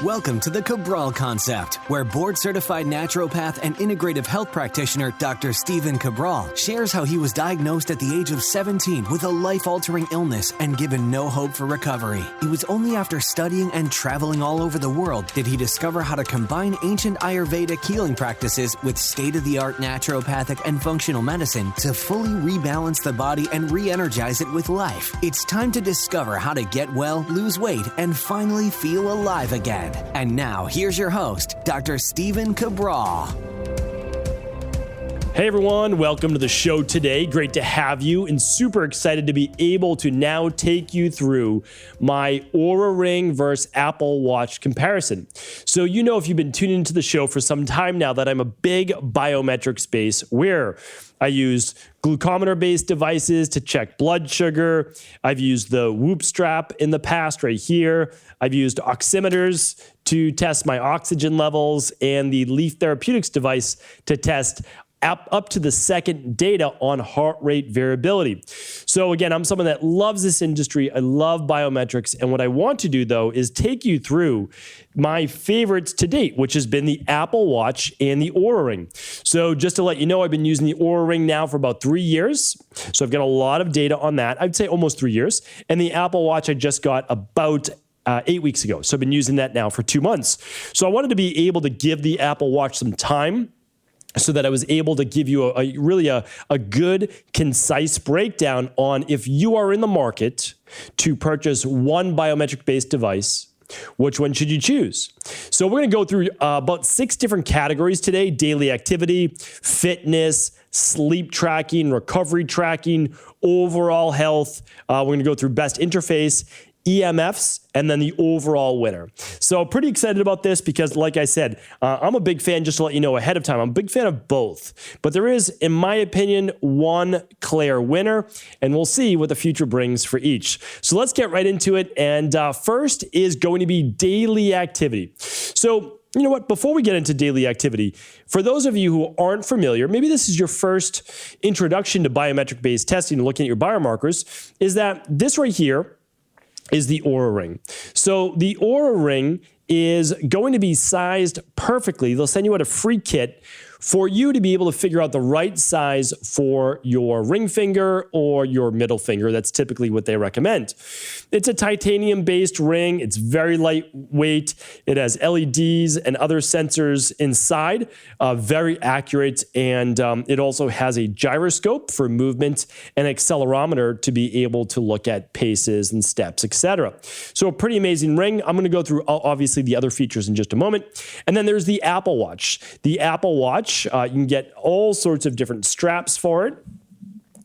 Welcome to the Cabral Concept, where board-certified naturopath and integrative health practitioner Dr. Stephen Cabral shares how he was diagnosed at the age of 17 with a life-altering illness and given no hope for recovery. It was only after studying and traveling all over the world did he discover how to combine ancient Ayurvedic healing practices with state-of-the-art naturopathic and functional medicine to fully rebalance the body and re-energize it with life. It's time to discover how to get well, lose weight, and finally feel alive again. And now, here's your host, Dr. Stephen Cabral. Hey everyone, welcome to the show today. Great to have you and super excited to be able to now take you through my Oura Ring versus Apple Watch comparison. So you know, if you've been tuning into the show for some time now, that I'm a big biometrics base where I use glucometer-based devices to check blood sugar. I've used the Whoop strap in the past right here. I've used oximeters to test my oxygen levels and the Leaf Therapeutics device to test up to the second data on heart rate variability. So again, I'm someone that loves this industry. I love biometrics. And what I want to do though is take you through my favorites to date, which has been the Apple Watch and the Oura Ring. So just to let you know, I've been using the Oura Ring now for about 3 years. So I've got a lot of data on that. I'd say almost 3 years. And the Apple Watch I just got about 8 weeks ago. So I've been using that now for 2 months. So I wanted to be able to give the Apple Watch some time so that I was able to give you a good, concise breakdown on if you are in the market to purchase one biometric-based device, which one should you choose? So we're going to go through about 6 different categories today: daily activity, fitness, sleep tracking, recovery tracking, overall health. We're going to go through best interface, EMFs, and then the overall winner. So pretty excited about this because, like I said, I'm a big fan, just to let you know ahead of time, I'm a big fan of both. But there is, in my opinion, one clear winner, and we'll see what the future brings for each. So let's get right into it. And first is going to be daily activity. So you know what? Before we get into daily activity, for those of you who aren't familiar, maybe this is your first introduction to biometric-based testing and looking at your biomarkers, is that this right here is the Oura Ring. So the Oura Ring is going to be sized perfectly. They'll send you out a free kit for you to be able to figure out the right size for your ring finger or your middle finger. That's typically what they recommend. It's a titanium-based ring. It's very lightweight. It has LEDs and other sensors inside, very accurate, and it also has a gyroscope for movement and accelerometer to be able to look at paces and steps, etc. So a pretty amazing ring. I'm going to go through, obviously, the other features in just a moment. And then there's the Apple Watch. The Apple Watch, you can get all sorts of different straps for it.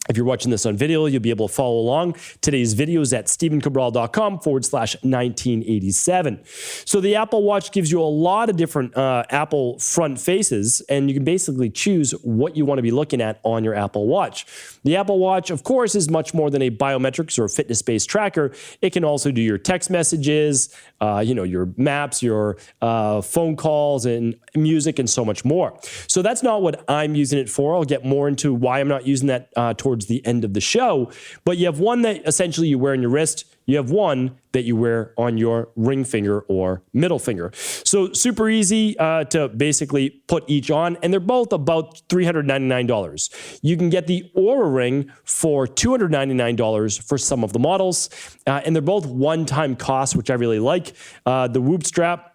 If you're watching this on video, you'll be able to follow along. Today's video is at stephencabral.com/1987. So the Apple Watch gives you a lot of different Apple front faces, and you can basically choose what you want to be looking at on your Apple Watch. The Apple Watch, of course, is much more than a biometrics or fitness-based tracker. It can also do your text messages, your maps, your phone calls, and music, and so much more. So that's not what I'm using it for. I'll get more into why I'm not using that towards the end of the show. But you have one that essentially you wear on your wrist. You have one that you wear on your ring finger or middle finger. So super easy to basically put each on, and they're both about $399. You can get the Oura Ring for $299 for some of the models, and they're both one-time costs, which I really like. The Whoop strap,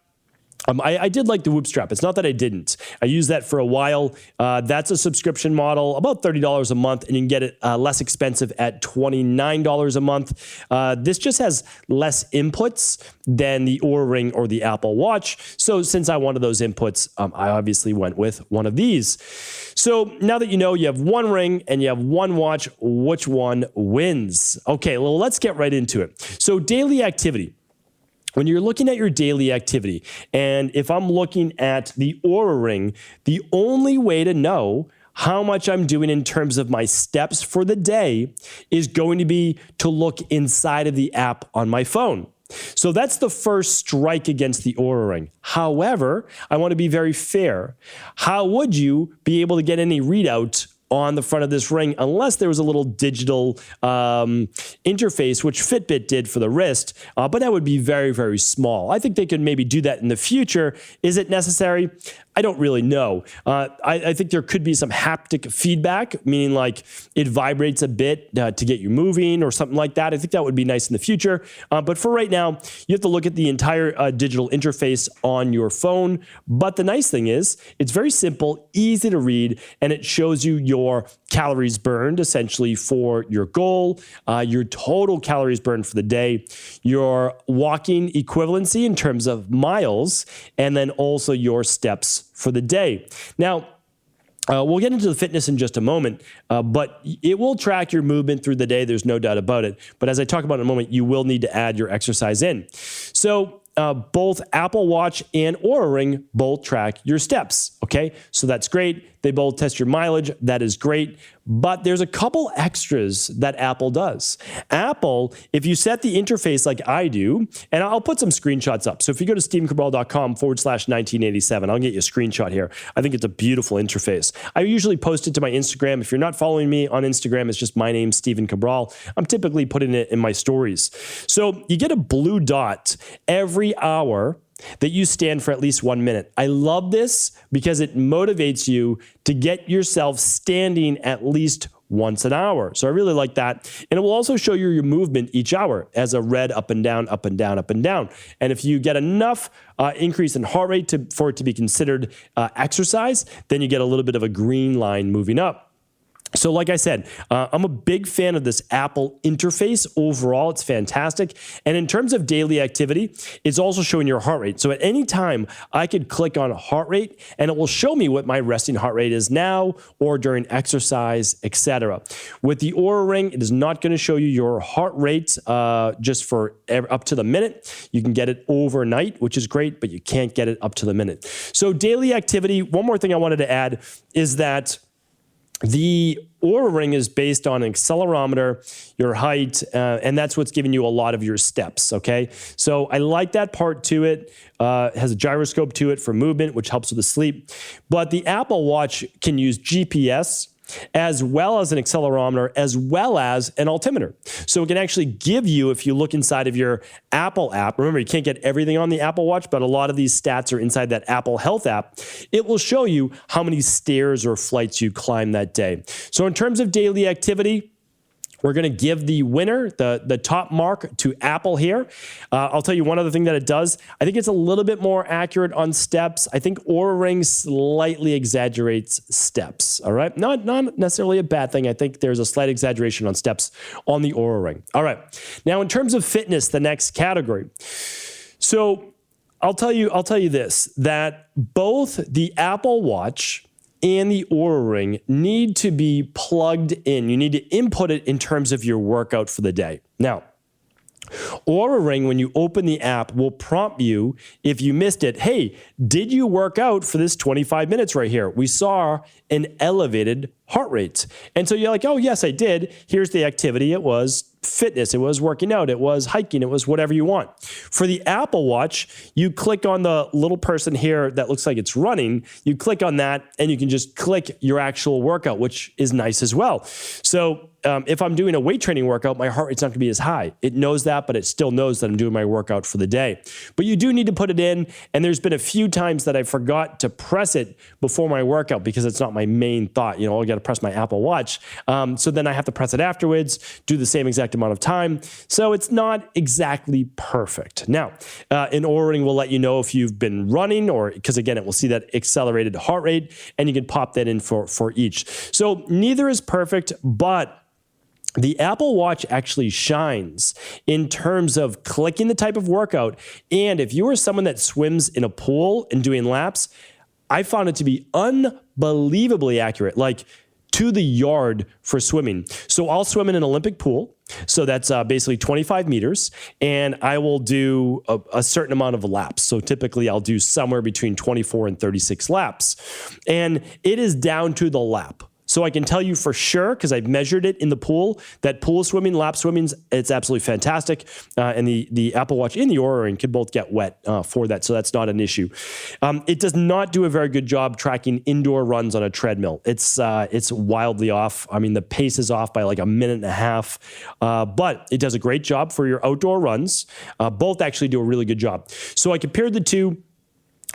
I did like the Whoop strap. It's not that I didn't. I used that for a while. That's a subscription model, about $30 a month, and you can get it less expensive at $29 a month. This just has less inputs than the Oura Ring or the Apple Watch. So since I wanted those inputs, I obviously went with one of these. So now that you know you have one ring and you have one watch, which one wins? Okay, well, let's get right into it. So daily activity. When you're looking at your daily activity, and if I'm looking at the Oura Ring, the only way to know how much I'm doing in terms of my steps for the day is going to be to look inside of the app on my phone. So that's the first strike against the Oura Ring. However, I want to be very fair. How would you be able to get any readout on the front of this ring, unless there was a little digital interface, which Fitbit did for the wrist, but that would be very, very small. I think they could maybe do that in the future. Is it necessary? I don't really know. I think there could be some haptic feedback, meaning like it vibrates a bit to get you moving or something like that. I think that would be nice in the future. But for right now, you have to look at the entire digital interface on your phone. But the nice thing is it's very simple, easy to read, and it shows you your calories burned essentially for your goal, your total calories burned for the day, your walking equivalency in terms of miles, and then also your steps for the day. Now, we'll get into the fitness in just a moment, but it will track your movement through the day. There's no doubt about it. But as I talk about in a moment, you will need to add your exercise in. So both Apple Watch and Oura Ring both track your steps. Okay, so that's great. They both test your mileage. That is great. But there's a couple extras that Apple does. Apple, if you set the interface like I do, and I'll put some screenshots up. So if you go to stevencabral.com/1987, I'll get you a screenshot here. I think it's a beautiful interface. I usually post it to my Instagram. If you're not following me on Instagram, it's just my name, Steven Cabral. I'm typically putting it in my stories. So you get a blue dot every hour that you stand for at least 1 minute. I love this because it motivates you to get yourself standing at least once an hour. So I really like that. And it will also show you your movement each hour as a red up and down, up and down, up and down. And if you get enough increase in heart rate for it to be considered exercise, then you get a little bit of a green line moving up. So like I said, I'm a big fan of this Apple interface. Overall, it's fantastic. And in terms of daily activity, it's also showing your heart rate. So at any time, I could click on heart rate, and it will show me what my resting heart rate is now or during exercise, etc. With the Oura Ring, it is not going to show you your heart rate just for up to the minute. You can get it overnight, which is great, but you can't get it up to the minute. So daily activity, one more thing I wanted to add is that the Oura Ring is based on an accelerometer, your height, and that's what's giving you a lot of your steps, okay? So I like that part to it. It has a gyroscope to it for movement, which helps with the sleep. But the Apple Watch can use GPS as well as an accelerometer, as well as an altimeter. So it can actually give you, if you look inside of your Apple app, remember you can't get everything on the Apple Watch, but a lot of these stats are inside that Apple Health app. It will show you how many stairs or flights you climbed that day. So in terms of daily activity, we're going to give the winner, the top mark, to Apple here. I'll tell you one other thing that it does. I think it's a little bit more accurate on steps. I think Oura Ring slightly exaggerates steps, all right? Not necessarily a bad thing. I think there's a slight exaggeration on steps on the Oura Ring. All right. Now, in terms of fitness, the next category. So I'll tell you this, that both the Apple Watch and the Oura Ring need to be plugged in. You need to input it in terms of your workout for the day. Now, Oura Ring, when you open the app, will prompt you if you missed it. Hey, did you work out for this 25 minutes right here? We saw an elevated heart rate. And so you're like, oh, yes, I did. Here's the activity. It was fitness. It was working out. It was hiking. It was whatever you want. For the Apple Watch, you click on the little person here that looks like it's running. You click on that and you can just click your actual workout, which is nice as well. So if I'm doing a weight training workout, my heart rate's not going to be as high. It knows that, but it still knows that I'm doing my workout for the day. But you do need to put it in. And there's been a few times that I forgot to press it before my workout because it's not my main thought. You know, I got to press my Apple Watch. So then I have to press it afterwards, do the same exact amount of time. So it's not exactly perfect. Now, in Oura Ring, we'll let you know if you've been running or because again, it will see that accelerated heart rate and you can pop that in for each. So neither is perfect, but the Apple Watch actually shines in terms of clicking the type of workout. And if you are someone that swims in a pool and doing laps, I found it to be unbelievably accurate, like to the yard for swimming. So I'll swim in an Olympic pool. So that's basically 25 meters. And I will do a certain amount of laps. So typically I'll do somewhere between 24 and 36 laps. And it is down to the lap. So I can tell you for sure, because I've measured it in the pool, that pool swimming, lap swimming, it's absolutely fantastic. And the Apple Watch and the Oura Ring could both get wet for that. So that's not an issue. It does not do a very good job tracking indoor runs on a treadmill. It's wildly off. I mean, the pace is off by like a minute and a half, but it does a great job for your outdoor runs. Both actually do a really good job. So I compared the two.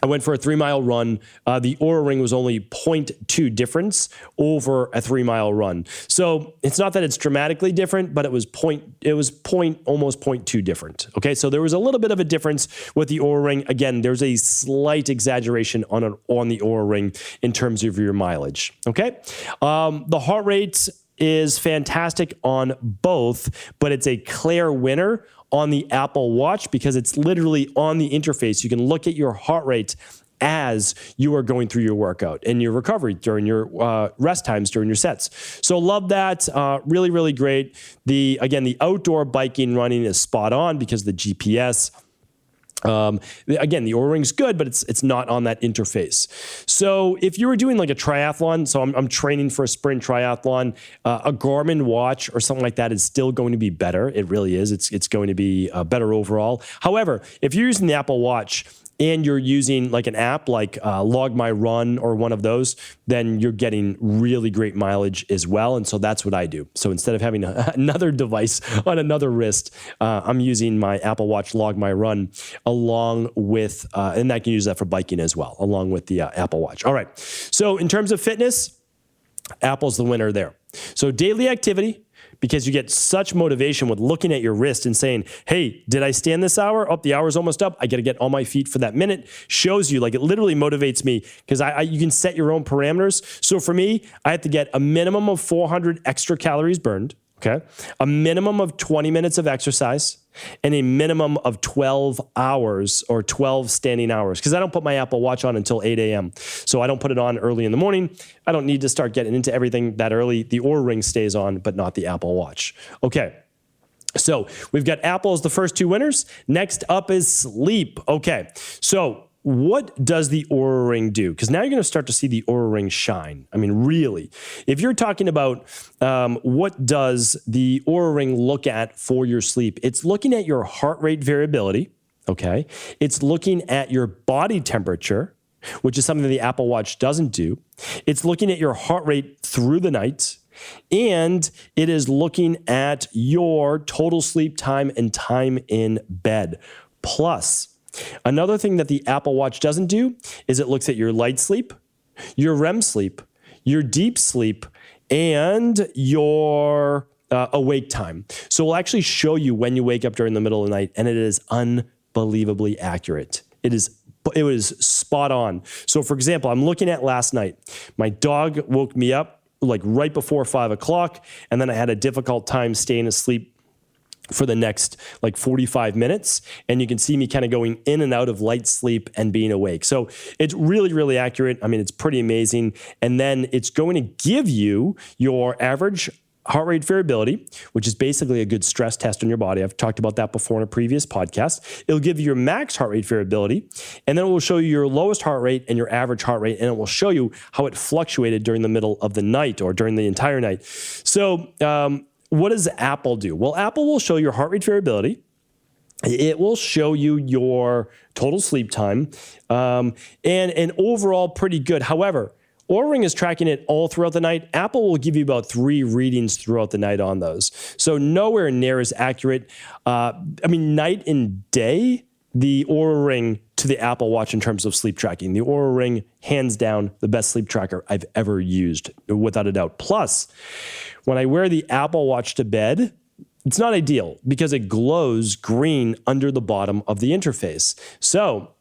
I went for a 3-mile run. The Oura Ring was only 0.2 difference over a 3-mile run. So it's not that it's dramatically different, but it was almost 0.2 different. Okay, so there was a little bit of a difference with the Oura Ring. Again, there's a slight exaggeration on the Oura Ring in terms of your mileage. Okay, the heart rate is fantastic on both, but it's a clear winner on the Apple Watch because it's literally on the interface. You can look at your heart rate as you are going through your workout and your recovery during your rest times during your sets. So love that. Really, really great. The outdoor biking running is spot on because the GPS. Again, the Oura Ring's good, but it's not on that interface. So if you were doing like a triathlon, so I'm training for a sprint triathlon, a Garmin watch or something like that is still going to be better. It really is. It's going to be better overall. However, if you're using the Apple Watch and you're using like an app like Log My Run or one of those, then you're getting really great mileage as well. And so that's what I do. So instead of having another device on another wrist, I'm using my Apple Watch Log My Run along with, and I can use that for biking as well, along with the Apple Watch. All right. So in terms of fitness, Apple's the winner there. So daily activity, because you get such motivation with looking at your wrist and saying, hey, did I stand this hour? Oh, the hour's almost up. I got to get on my feet for that minute. Shows you, like it literally motivates me because you can set your own parameters. So for me, I have to get a minimum of 400 extra calories burned, okay? A minimum of 20 minutes of exercise and a minimum of 12 hours or 12 standing hours because I don't put my Apple Watch on until 8 a.m. So I don't put it on early in the morning. I don't need to start getting into everything that early. The Oura Ring stays on, but not the Apple Watch. Okay. So we've got Apple as the first two winners. Next up is sleep. Okay. So what does the Oura Ring do? Because now you're going to start to see the Oura Ring shine. I mean, really, if you're talking about what does the Oura Ring look at for your sleep, it's looking at your heart rate variability, okay? It's looking at your body temperature, which is something that the Apple Watch doesn't do. It's looking at your heart rate through the night, and it is looking at your total sleep time and time in bed. Plus, another thing that the Apple Watch doesn't do is it looks at your light sleep, your REM sleep, your deep sleep, and your awake time. So we'll actually show you when you wake up during the middle of the night, and it is unbelievably accurate. It was spot on. So for example, I'm looking at last night. My dog woke me up like right before 5 o'clock, and then I had a difficult time staying asleep for the next like 45 minutes. And you can see me kind of going in and out of light sleep and being awake. So it's really, really accurate. I mean, it's pretty amazing. And then it's going to give you your average heart rate variability, which is basically a good stress test on your body. I've talked about that before in a previous podcast. It'll give you your max heart rate variability, and then it will show you your lowest heart rate and your average heart rate, and it will show you how it fluctuated during the middle of the night or during the entire night. So, what does Apple do? Well, Apple will show your heart rate variability. It will show you your total sleep time, and overall pretty good. However, Oura Ring is tracking it all throughout the night. Apple will give you about 3 readings throughout the night on those. So nowhere near as accurate. Night and day, the Oura Ring to the Apple Watch in terms of sleep tracking. The Oura Ring, hands down, the best sleep tracker I've ever used, without a doubt. Plus, when I wear the Apple Watch to bed, it's not ideal because it glows green under the bottom of the interface. So,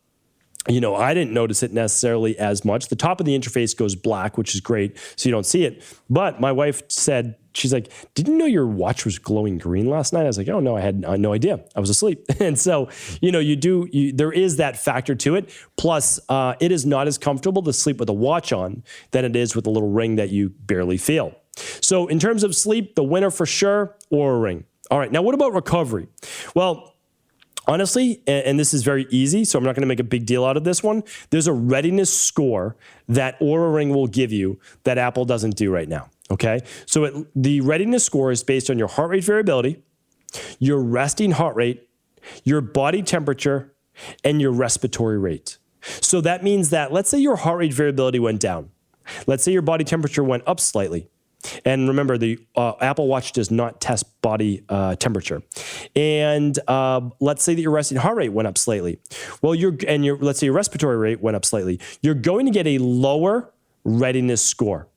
I didn't notice it necessarily as much. The top of the interface goes black, which is great, so you don't see it. But my wife said, she's like, didn't you know your watch was glowing green last night? I was like, oh no, I had no idea. I was asleep. And so, there is that factor to it. Plus, it is not as comfortable to sleep with a watch on than it is with a little ring that you barely feel. So in terms of sleep, the winner for sure, Oura Ring. All right, now what about recovery? Well, Honestly, and this is very easy, so I'm not going to make a big deal out of this one. There's a readiness score that Oura Ring will give you that Apple doesn't do right now, okay? So the readiness score is based on your heart rate variability, your resting heart rate, your body temperature, and your respiratory rate. So that means that, let's say your heart rate variability went down. Let's say your body temperature went up slightly. And remember, the Apple Watch does not test body temperature. And let's say that your resting heart rate went up slightly. Well, let's say your respiratory rate went up slightly. You're going to get a lower readiness score,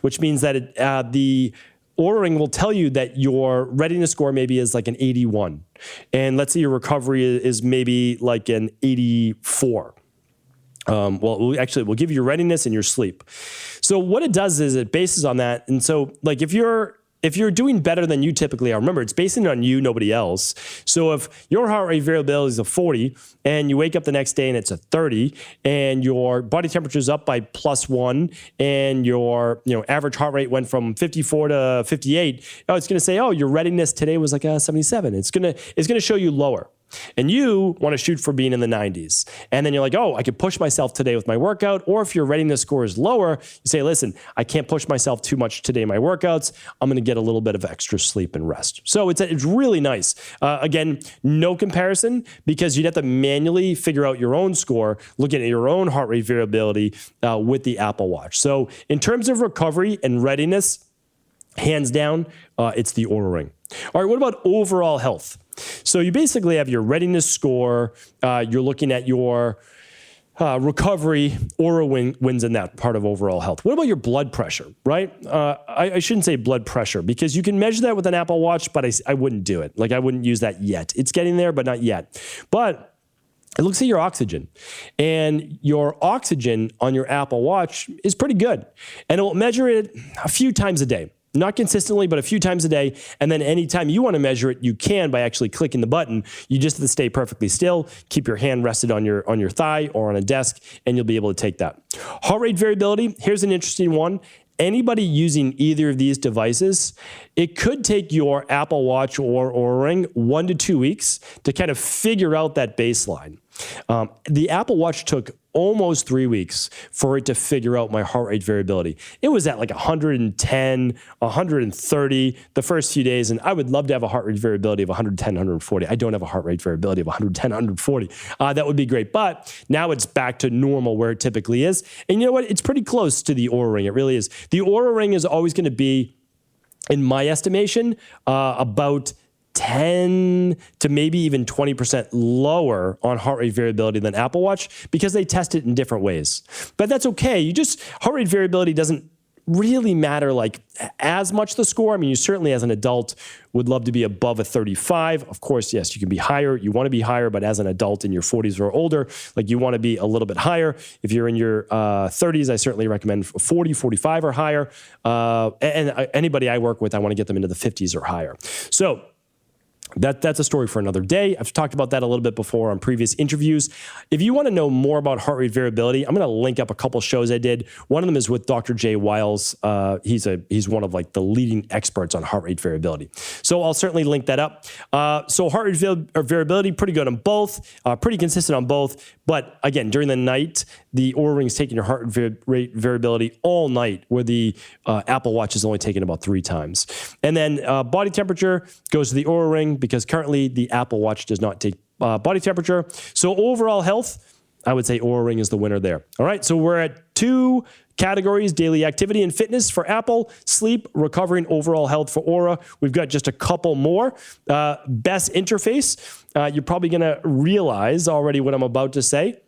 which means that the Oura Ring will tell you that your readiness score maybe is like an 81. And let's say your recovery is maybe like an 84. We'll give you your readiness and your sleep. So what it does is it bases on that. And so like if you're doing better than you typically are, remember, it's basing it on you, nobody else. So if your heart rate variability is a 40 and you wake up the next day and it's a 30 and your body temperature is up by +1 and your average heart rate went from 54 to 58, it's going to say, your readiness today was like a 77. It's going to show you lower. And you want to shoot for being in the 90s. And then you're like, I could push myself today with my workout. Or if your readiness score is lower, you say, listen, I can't push myself too much today in my workouts. I'm going to get a little bit of extra sleep and rest. So it's really nice. Again, no comparison because you'd have to manually figure out your own score, looking at your own heart rate variability with the Apple Watch. So in terms of recovery and readiness, hands down, it's the Oura Ring. All right, what about overall health? So you basically have your readiness score. You're looking at your recovery. Oura wins in that part of overall health. What about your blood pressure, right? I shouldn't say blood pressure because you can measure that with an Apple Watch, but I wouldn't do it. Like I wouldn't use that yet. It's getting there, but not yet. But it looks at your oxygen. And your oxygen on your Apple Watch is pretty good. And it will measure it a few times a day. Not consistently, but a few times a day. And then anytime you want to measure it, you can by actually clicking the button. You just have to stay perfectly still, keep your hand rested on your thigh or on a desk, and you'll be able to take that. Heart rate variability, here's an interesting one. Anybody using either of these devices, it could take your Apple Watch or Oura Ring 1 to 2 weeks to kind of figure out that baseline. The Apple Watch took almost 3 weeks for it to figure out my heart rate variability. It was at like 110, 130 the first few days, and I would love to have a heart rate variability of 110, 140. I don't have a heart rate variability of 110, 140. That would be great, but now it's back to normal where it typically is. And you know what? It's pretty close to the Oura Ring. It really is. The Oura Ring is always going to be, in my estimation, about 10 to maybe even 20% lower on heart rate variability than Apple Watch because they test it in different ways. But that's okay. Heart rate variability doesn't really matter like as much the score. I mean, you certainly as an adult would love to be above a 35. Of course, yes, you can be higher. You want to be higher, but as an adult in your 40s or older, like you want to be a little bit higher. If you're in your 30s, I certainly recommend 40, 45 or higher. And anybody I work with, I want to get them into the 50s or higher. So that's a story for another day. I've talked about that a little bit before on previous interviews. If you want to know more about heart rate variability, I'm going to link up a couple shows I did. One of them is with Dr. Jay Wiles. He's one of like the leading experts on heart rate variability. So I'll certainly link that up. So heart rate variability, pretty good on both, pretty consistent on both. But again, during the night, the Oura Ring is taking your heart rate variability all night, where the Apple Watch is only taking about 3 times. And then body temperature goes to the Oura Ring, because currently the Apple Watch does not take body temperature. So overall health, I would say Oura Ring is the winner there. All right, so we're at 2 categories: daily activity and fitness for Apple, sleep, recovery, and overall health for Oura. We've got just a couple more. Best interface, you're probably going to realize already what I'm about to say.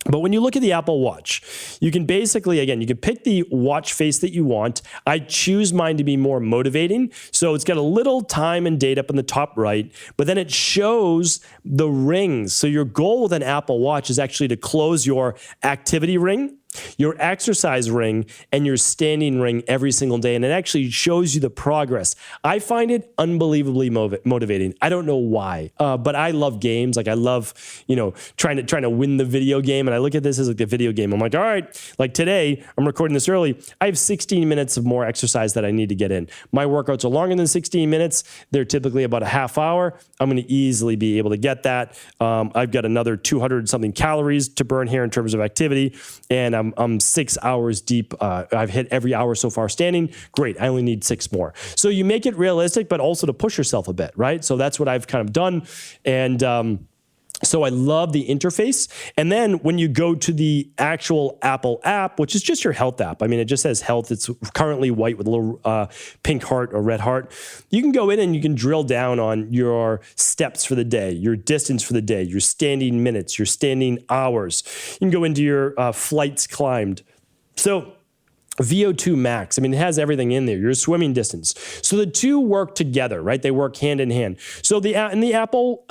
But when you look at the Apple Watch, you can basically, again, you can pick the watch face that you want. I choose mine to be more motivating. So it's got a little time and date up in the top right, but then it shows the rings. So your goal with an Apple Watch is actually to close your activity ring your exercise ring, and your standing ring every single day. And it actually shows you the progress. I find it unbelievably motivating. I don't know why, but I love games. Like I love, trying to win the video game. And I look at this as like a video game. I'm like, all right, like today, I'm recording this early. I have 16 minutes of more exercise that I need to get in. My workouts are longer than 16 minutes. They're typically about a half hour. I'm going to easily be able to get that. I've got another 200 something calories to burn here in terms of activity. And I'm 6 hours deep. I've hit every hour so far standing. Great. I only need 6 more. So you make it realistic, but also to push yourself a bit, right? So that's what I've kind of done. And, so I love the interface. And then when you go to the actual Apple app, which is just your health app, I mean, it just says health. It's currently white with a little pink heart or red heart. You can go in and you can drill down on your steps for the day, your distance for the day, your standing minutes, your standing hours. You can go into your flights climbed. So VO2 max. I mean, it has everything in there. Your swimming distance. So the two work together, right? They work hand in hand. So the Apple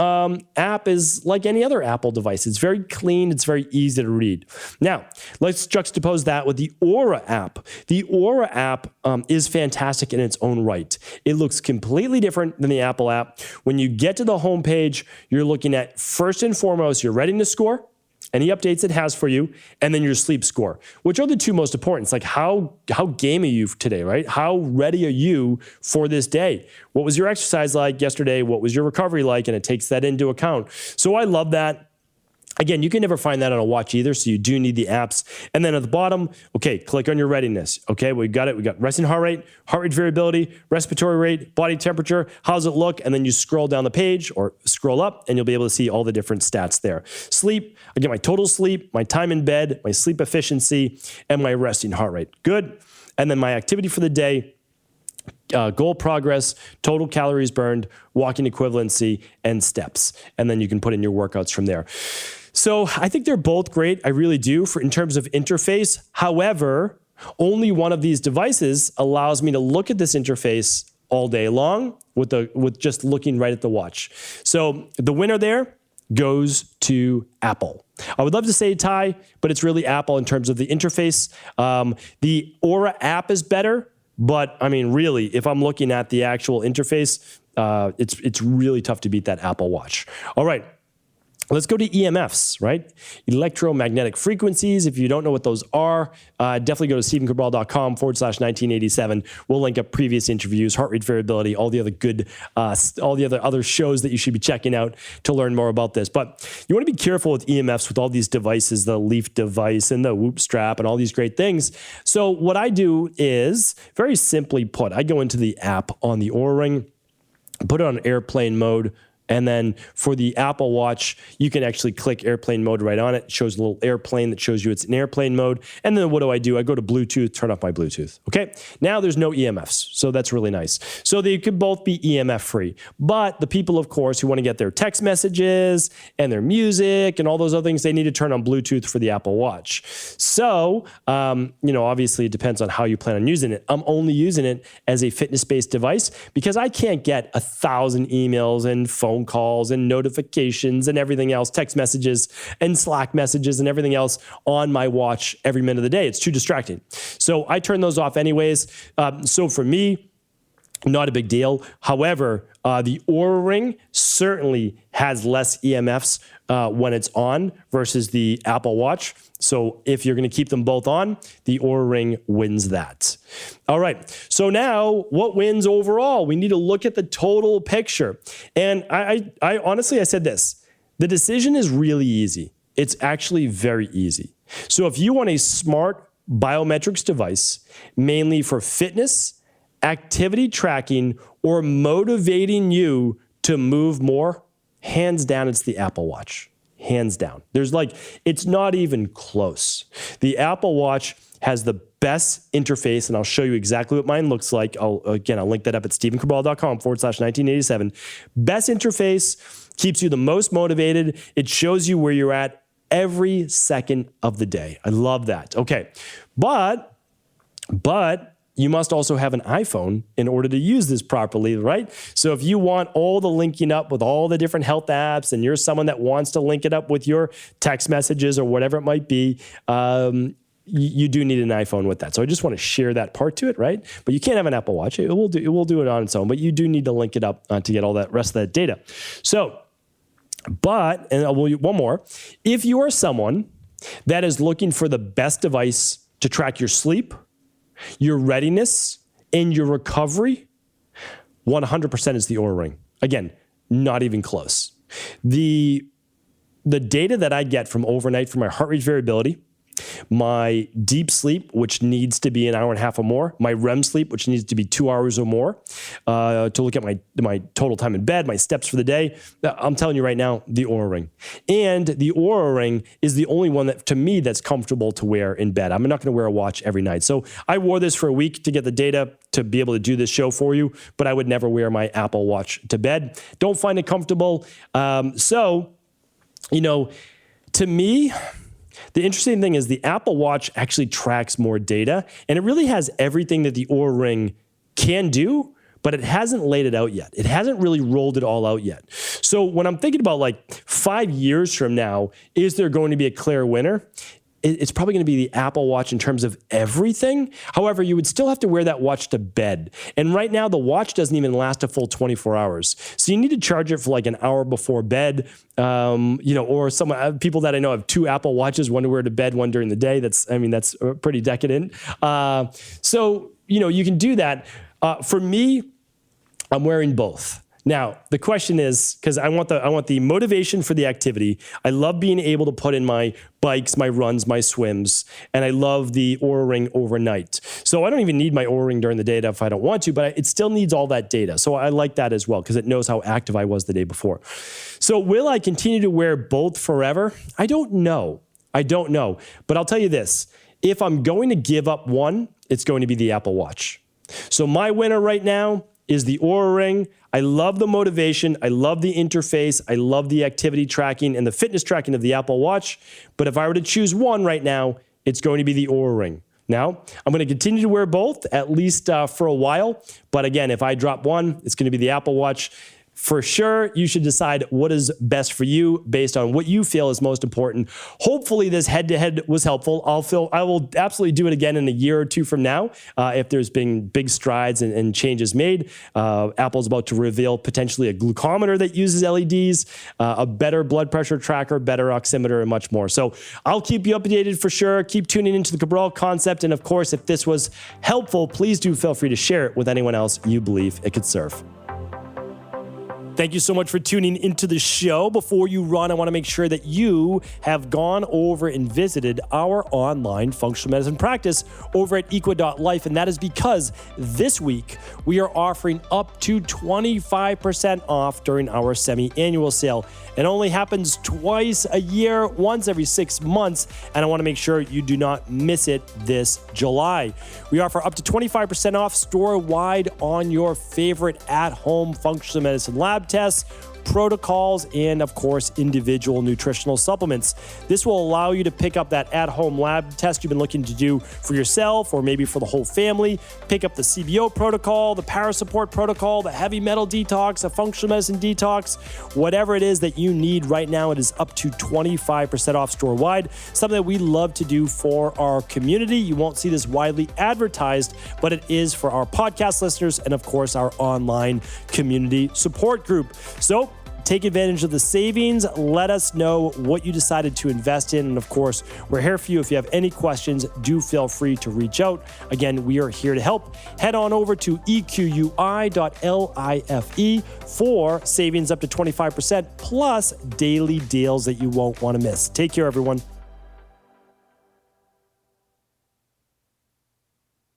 app is like any other Apple device. It's very clean. It's very easy to read. Now, let's juxtapose that with the Oura app. The Oura app is fantastic in its own right. It looks completely different than the Apple app. When you get to the homepage, you're looking at, first and foremost, your readiness score, any updates it has for you, and then your sleep score, which are the two most important. It's like how game are you today, right? How ready are you for this day? What was your exercise like yesterday? What was your recovery like? And it takes that into account. So I love that. Again, you can never find that on a watch either, so you do need the apps. And then at the bottom, okay, click on your readiness. Okay, we got it. We got resting heart rate variability, respiratory rate, body temperature. How's it look? And then you scroll down the page or scroll up, and you'll be able to see all the different stats there. Sleep, I get my total sleep, my time in bed, my sleep efficiency, and my resting heart rate. Good. And then my activity for the day, goal progress, total calories burned, walking equivalency, and steps. And then you can put in your workouts from there. So I think they're both great. I really do in terms of interface. However, only one of these devices allows me to look at this interface all day long with just looking right at the watch. So the winner there goes to Apple. I would love to say Ty, but it's really Apple in terms of the interface. The Oura app is better, but I mean, really, if I'm looking at the actual interface, it's really tough to beat that Apple Watch. All right. Let's go to EMFs, right? Electromagnetic frequencies. If you don't know what those are, definitely go to stevencabral.com/1987. We'll link up previous interviews, heart rate variability, all the other shows that you should be checking out to learn more about this. But you want to be careful with EMFs with all these devices, the Leaf device and the Whoop strap and all these great things. So what I do is, very simply put, I go into the app on the Oura Ring, put it on airplane mode. And then for the Apple Watch, you can actually click airplane mode right on it. It shows a little airplane that shows you it's in airplane mode. And then what do? I go to Bluetooth, turn off my Bluetooth. Okay. Now there's no EMFs. So that's really nice. So they could both be EMF free. But the people, of course, who want to get their text messages and their music and all those other things, they need to turn on Bluetooth for the Apple Watch. So, obviously it depends on how you plan on using it. I'm only using it as a fitness-based device because I can't get 1,000 emails and phone calls and notifications and everything else, text messages and Slack messages and everything else on my watch every minute of the day. It's too distracting. So I turn those off anyways. So for me, not a big deal. However, the Oura Ring certainly has less EMFs when it's on versus the Apple Watch. So if you're going to keep them both on, the Oura Ring wins that. All right. So now what wins overall? We need to look at the total picture. And I honestly, I said this, the decision is really easy. It's actually very easy. So if you want a smart biometrics device, mainly for fitness, activity tracking, or motivating you to move more, hands down, it's the Apple Watch. Hands down. It's not even close. The Apple Watch has the best interface, and I'll show you exactly what mine looks like. I'll link that up at stevencabral.com/1987. Best interface, keeps you the most motivated. It shows you where you're at every second of the day. I love that. Okay. But you must also have an iPhone in order to use this properly, right? So if you want all the linking up with all the different health apps and you're someone that wants to link it up with your text messages or whatever it might be, you do need an iPhone with that. So I just want to share that part to it, right? But you can't have an Apple Watch. It will do it on its own, but you do need to link it up to get all that rest of that data. So, one more. If you are someone that is looking for the best device to track your sleep, your readiness, and your recovery, 100% is the Oura Ring. Again, not even close. The data that I get from overnight for my heart rate variability, my deep sleep, which needs to be an hour and a half or more, my REM sleep, which needs to be 2 hours or more, to look at my total time in bed, my steps for the day. I'm telling you right now, the Oura Ring. And the Oura Ring is the only one that, to me, that's comfortable to wear in bed. I'm not going to wear a watch every night. So I wore this for a week to get the data to be able to do this show for you, but I would never wear my Apple Watch to bed. Don't find it comfortable. To me, the interesting thing is the Apple Watch actually tracks more data, and it really has everything that the Oura Ring can do, but it hasn't laid it out yet. It hasn't really rolled it all out yet. So when I'm thinking about like 5 years from now, is there going to be a clear winner? It's probably going to be the Apple Watch in terms of everything. However, you would still have to wear that watch to bed. And right now, the watch doesn't even last a full 24 hours. So you need to charge it for like an hour before bed. Or some people that I know have 2 Apple Watches, one to wear to bed, one during the day. That's pretty decadent. So you can do that. For me, I'm wearing both. Now, the question is, because I want the motivation for the activity. I love being able to put in my bikes, my runs, my swims, and I love the Oura Ring overnight. So I don't even need my Oura Ring during the day if I don't want to, but it still needs all that data. So I like that as well because it knows how active I was the day before. So will I continue to wear both forever? I don't know. But I'll tell you this. If I'm going to give up one, it's going to be the Apple Watch. So my winner right now is the Oura Ring. I love the motivation. I love the interface. I love the activity tracking and the fitness tracking of the Apple Watch. But if I were to choose one right now, it's going to be the Oura Ring. Now, I'm going to continue to wear both, at least for a while. But again, if I drop one, it's going to be the Apple Watch. For sure, you should decide what is best for you based on what you feel is most important. Hopefully, this head-to-head was helpful. I will absolutely do it again in a year or two from now if there's been big strides and changes made. Apple's about to reveal potentially a glucometer that uses LEDs, a better blood pressure tracker, better oximeter, and much more. So I'll keep you updated for sure. Keep tuning into the Cabral concept. And of course, if this was helpful, please do feel free to share it with anyone else you believe it could serve. Thank you so much for tuning into the show. Before you run, I want to make sure that you have gone over and visited our online functional medicine practice over at equa.life. And that is because this week we are offering up to 25% off during our semi-annual sale. It only happens twice a year, once every 6 months. And I want to make sure you do not miss it this July. We offer up to 25% off store-wide on your favorite at-home functional medicine lab tests, protocols, and of course, individual nutritional supplements. This will allow you to pick up that at-home lab test you've been looking to do for yourself or maybe for the whole family. Pick up the CBO protocol, the Parasupport protocol, the heavy metal detox, a functional medicine detox, whatever it is that you need right now. It is up to 25% off store-wide, something that we love to do for our community. You won't see this widely advertised, but it is for our podcast listeners and of course, our online community support group. So take advantage of the savings. Let us know what you decided to invest in. And of course, we're here for you. If you have any questions, do feel free to reach out. Again, we are here to help. Head on over to equi.life for savings up to 25% plus daily deals that you won't want to miss. Take care, everyone.